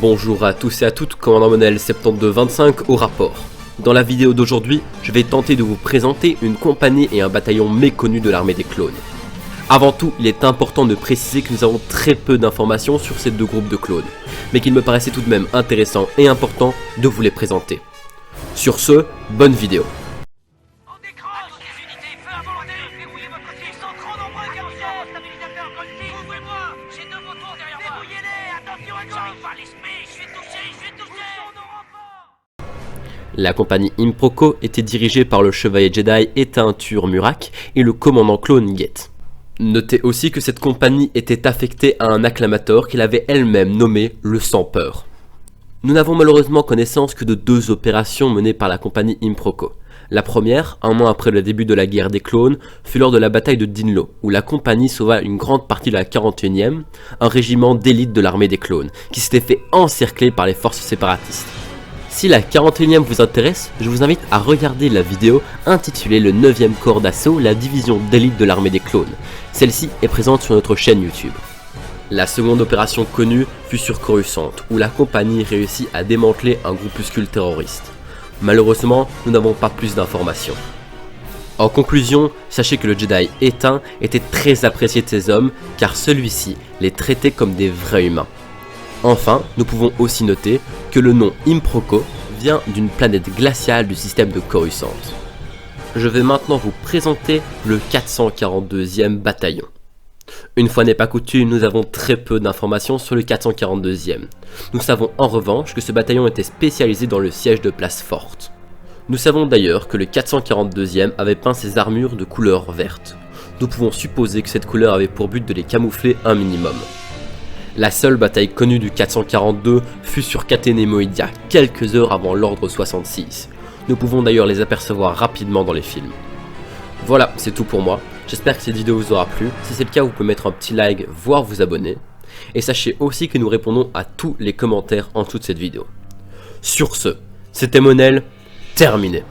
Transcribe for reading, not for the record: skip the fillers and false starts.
Bonjour à tous et à toutes, commandant Monel 7225 au rapport. Dans la vidéo d'aujourd'hui, je vais tenter de vous présenter une compagnie et un bataillon méconnus de l'armée des clones. Avant tout, il est important de préciser que nous avons très peu d'informations sur ces deux groupes de clones, mais qu'il me paraissait tout de même intéressant et important de vous les présenter. Sur ce, bonne vidéo. La compagnie Improco était dirigée par le chevalier Jedi Eteintur Murak et le commandant clone Geth. Notez aussi que cette compagnie était affectée à un acclamator qu'il avait elle-même nommé le Sans Peur. Nous n'avons malheureusement connaissance que de deux opérations menées par la compagnie Improco. La première, un mois après le début de la guerre des clones, fut lors de la bataille de Dinlo, où la compagnie sauva une grande partie de la 41e, un régiment d'élite de l'armée des clones, qui s'était fait encercler par les forces séparatistes. Si la 41e vous intéresse, je vous invite à regarder la vidéo intitulée le 9e corps d'assaut, la division d'élite de l'armée des clones. Celle-ci est présente sur notre chaîne YouTube. La seconde opération connue fut sur Coruscant, où la compagnie réussit à démanteler un groupuscule terroriste. Malheureusement, nous n'avons pas plus d'informations. En conclusion, sachez que le Jedi éteint était très apprécié de ses hommes, car celui-ci les traitait comme des vrais humains. Enfin, nous pouvons aussi noter que le nom Improco vient d'une planète glaciale du système de Coruscant. Je vais maintenant vous présenter le 442e bataillon. Une fois n'est pas coutume, nous avons très peu d'informations sur le 442e. Nous savons en revanche que ce bataillon était spécialisé dans le siège de Place Forte. Nous savons d'ailleurs que le 442e avait peint ses armures de couleur verte. Nous pouvons supposer que cette couleur avait pour but de les camoufler un minimum. La seule bataille connue du 442 fut sur Catenemoidia, quelques heures avant l'ordre 66. Nous pouvons d'ailleurs les apercevoir rapidement dans les films. Voilà, c'est tout pour moi. J'espère que cette vidéo vous aura plu. Si c'est le cas, vous pouvez mettre un petit like, voire vous abonner. Et sachez aussi que nous répondons à tous les commentaires en dessous de cette vidéo. Sur ce, c'était Monel, terminé.